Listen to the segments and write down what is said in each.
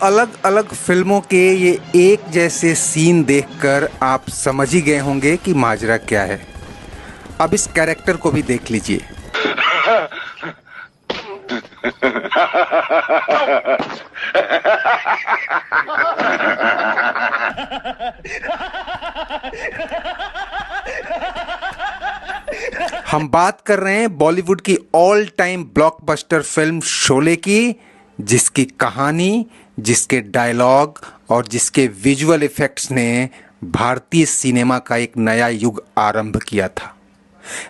अलग अलग फिल्मों के ये एक जैसे सीन देखकर आप समझ ही गए होंगे कि माजरा क्या है। अब इस कैरेक्टर को भी देख लीजिए। हम बात कर रहे हैं बॉलीवुड की all time blockbuster film Sholay की, जिसकी कहानी, जिसके डायलॉग और जिसके विजुअल इफेक्ट्स ने भारतीय सिनेमा का एक नया युग आरंभ किया था।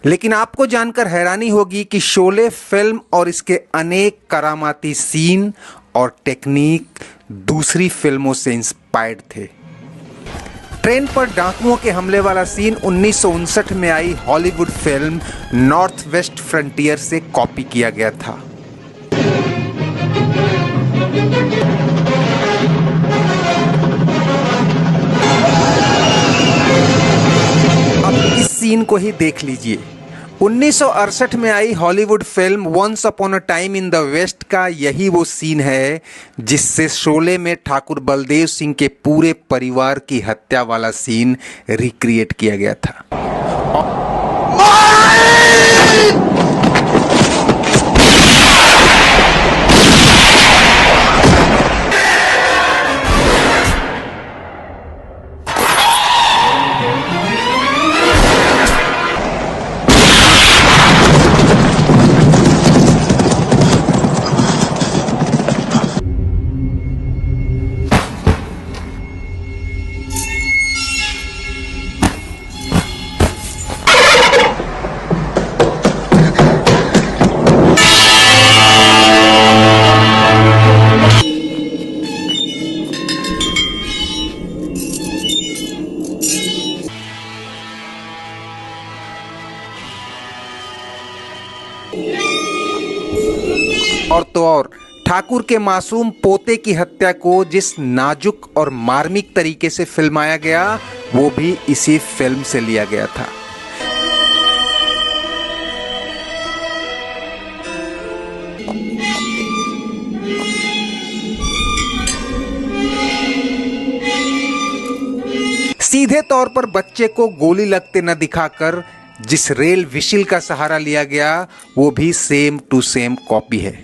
लेकिन आपको जानकर हैरानी होगी कि शोले फिल्म और इसके अनेक करामाती सीन और टेक्निक दूसरी फिल्मों से इंस्पायर्ड थे। ट्रेन पर डाकुओं के हमले वाला सीन 1959 में आई Hollywood film North West Frontier से कॉपी किया गया था। अब इस सीन को ही देख लीजिए। 1968 में आई Hollywood film Once Upon a Time in the West का यही वो सीन है जिससे शोले में ठाकुर बलदेव सिंह के पूरे परिवार की हत्या वाला सीन रिक्रिएट किया गया था। और तो और ठाकुर के मासूम पोते की हत्या को जिस नाजुक और मार्मिक तरीके से फिल्माया गया वो भी इसी फिल्म से लिया गया था। सीधे तौर पर बच्चे को गोली लगते न दिखाकर जिस रेल व्हिसिल का सहारा लिया गया वो भी सेम टू सेम कॉपी है।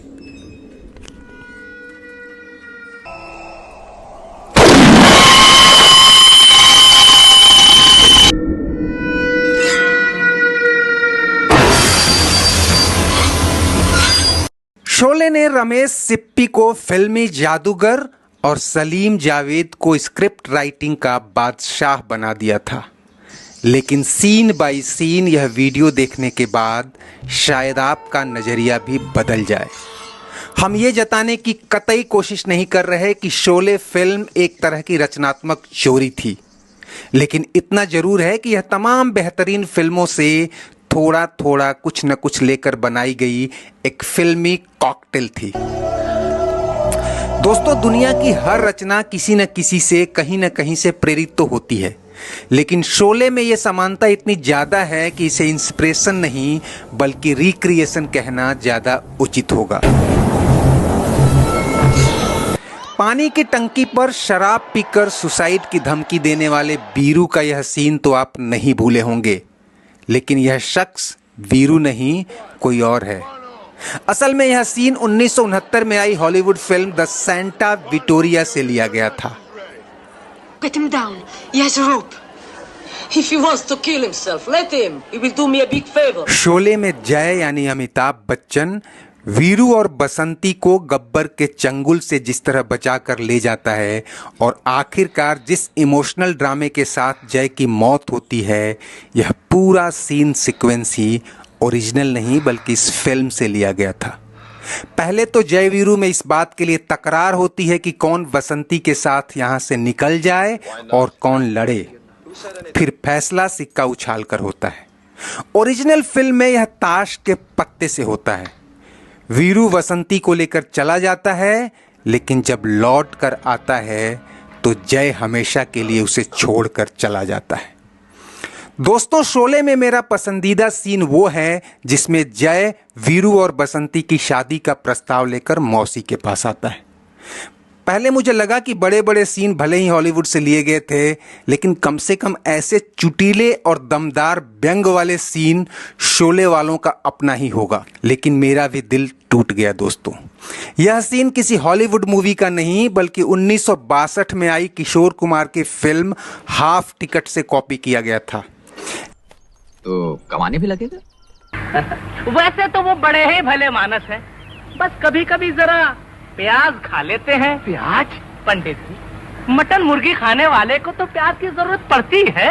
शोले ने रमेश सिप्पी को फिल्मी जादूगर और सलीम जावेद को स्क्रिप्ट राइटिंग का बादशाह बना दिया था। लेकिन सीन बाय सीन यह वीडियो देखने के बाद शायद आपका नज़रिया भी बदल जाए। हम ये जताने की कतई कोशिश नहीं कर रहे कि शोले फिल्म एक तरह की रचनात्मक चोरी थी, लेकिन इतना जरूर है कि यह तमाम बेहतरीन फिल्मों से थोड़ा थोड़ा कुछ न कुछ लेकर बनाई गई एक फिल्मी कॉकटेल थी। दोस्तों, दुनिया की हर रचना किसी न किसी से कहीं न कहीं से प्रेरित तो होती है, लेकिन शोले में यह समानता इतनी ज़्यादा है कि इसे इंस्पिरेशन नहीं बल्कि रिक्रिएशन कहना ज़्यादा उचित होगा। पानी की टंकी पर शराब पीकर सुसाइड की धमकी देने वाले बीरू का यह सीन तो आप नहीं भूले होंगे, लेकिन यह शख्स वीरू नहीं कोई और है। असल में यह सीन 1969 में आई Hollywood film The Santa Victoria से लिया गया था। Get him down. He has a rope. If he wants to kill himself, let him. He will do me a big favor. Sholay में जय यानी अमिताभ बच्चन वीरू और बसंती को गब्बर के चंगुल से जिस तरह बचा कर ले जाता है और आखिरकार जिस इमोशनल ड्रामे के साथ जय की मौत होती है, यह पूरा सीन सीक्वेंस ही ओरिजिनल नहीं बल्कि इस फिल्म से लिया गया था। पहले तो जय वीरू में इस बात के लिए तकरार होती है कि कौन बसंती के साथ यहाँ से निकल जाए और कौन लड़े, फिर फैसला सिक्का उछाल कर होता है। ओरिजिनल फिल्म में यह ताश के पत्ते से होता है। वीरू बसंती को लेकर चला जाता है, लेकिन जब लौट कर आता है तो जय हमेशा के लिए उसे छोड़कर चला जाता है। दोस्तों, शोले में मेरा पसंदीदा सीन वो है जिसमें जय वीरू और बसंती की शादी का प्रस्ताव लेकर मौसी के पास आता है। पहले मुझे लगा कि बड़े बड़े सीन भले ही हॉलीवुड से लिए गए थे, लेकिन कम से कम ऐसे चुटीले और दमदार व्यंग वाले सीन शोले वालों का अपना ही होगा। लेकिन मेरा भी दिल टूट गया दोस्तों। यह सीन किसी हॉलीवुड मूवी का नहीं बल्कि 1962 में आई किशोर कुमार की फिल्म हाफ टिकट से कॉपी किया गया था। तो कमाने भी लगेगा। वैसे तो वो बड़े ही भले मानस हैं, बस कभी कभी जरा प्याज खा लेते हैं। प्याज? पंडित जी, मटन मुर्गी खाने वाले को तो प्याज की जरूरत पड़ती है।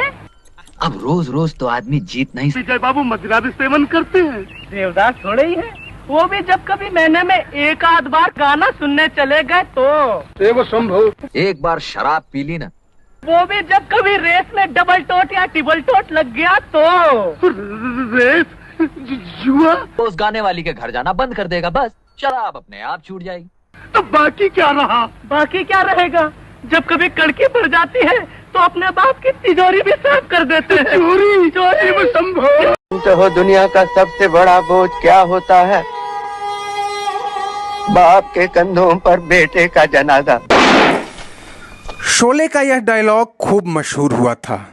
अब रोज रोज तो आदमी जीत नहीं। विजय बाबू मदिरा भी सेवन करते हैं। देवदास थोड़े ही है, वो भी जब कभी महीने में एक आध बार गाना सुनने चले गए तो। संभव एक बार शराब पी ली ना, वो भी जब कभी रेस में डबल टोट या टिबल टोट लग गया तो। रेस? जुआ? तो उस गाने वाली के घर जाना बंद कर देगा, बस शराब अपने आप छूट जाएगी। तो बाकी क्या रहा? बाकी क्या रहेगा? जब कभी कड़की पड़ जाती है तो अपने बाप की तिजोरी भी साफ कर देते हैं। चोरी? चोरी में संभव। तो हो दुनिया का सबसे बड़ा बोझ क्या होता है? बाप के कंधों पर बेटे का जनाजा। शोले का यह डायलॉग खूब मशहूर हुआ था,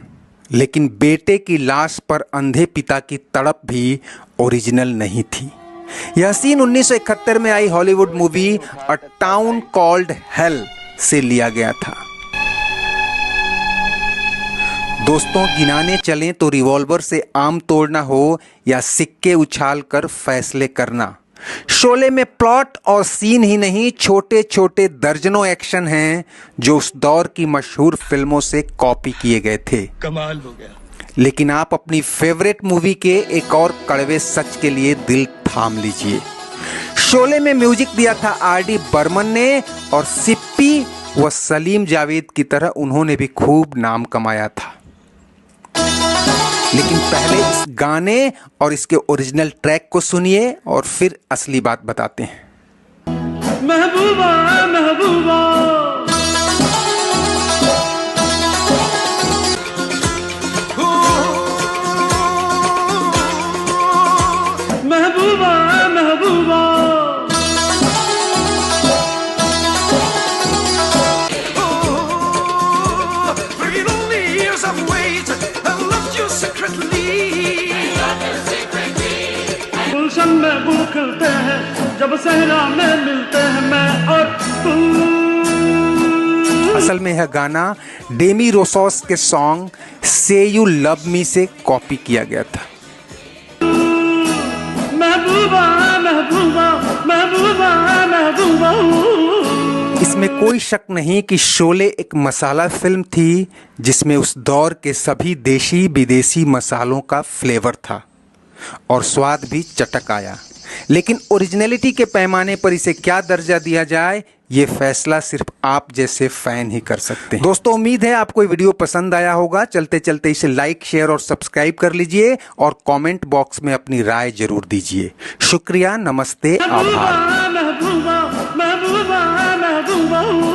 लेकिन बेटे की लाश पर अंधे पिता की तड़प भी ओरिजिनल नहीं थी। यह सीन 1971 में आई Hollywood movie A Town Called Hell से लिया गया था। दोस्तों, गिनाने चलें तो रिवॉल्वर से आम तोड़ना हो या सिक्के उछालकर फैसले करना, शोले में प्लॉट और सीन ही नहीं, छोटे छोटे दर्जनों एक्शन हैं जो उस दौर की मशहूर फिल्मों से कॉपी किए गए थे। कमाल हो गया। लेकिन आप अपनी फेवरेट मूवी के एक और कड़वे सच के लिए दिल थाम लीजिए। शोले में म्यूजिक दिया था आर.डी. बर्मन ने, और सिप्पी व सलीम जावेद की तरह उन्होंने भी खूब नाम कमाया था। लेकिन पहले इस गाने और इसके ओरिजिनल ट्रैक को सुनिए और फिर असली बात बताते हैं। महबूबा महबूबा महबूबा महबूबा गुलशन में वो खिलते हैं जब सहरा में मिलते हैं मैं और तुम। असल में यह गाना डेमी रोसोस के सॉन्ग से यू लव मी से कॉपी किया गया था। महबूबा महबूबा महबूबा महबूबा। इसमें कोई शक नहीं कि शोले एक मसाला फिल्म थी जिसमें उस दौर के सभी देशी विदेशी मसालों का फ्लेवर था और स्वाद भी चटक आया। लेकिन ओरिजिनलिटी के पैमाने पर इसे क्या दर्जा दिया जाए, ये फैसला सिर्फ आप जैसे फैन ही कर सकते हैं। दोस्तों, उम्मीद है आपको ये वीडियो पसंद आया होगा। चलते चलते इसे लाइक, शेयर और सब्सक्राइब कर लीजिए और कमेंट बॉक्स में अपनी राय जरूर दीजिए। शुक्रिया, नमस्ते, आभार। महबूबा महबूबा महबूबा महबूबा।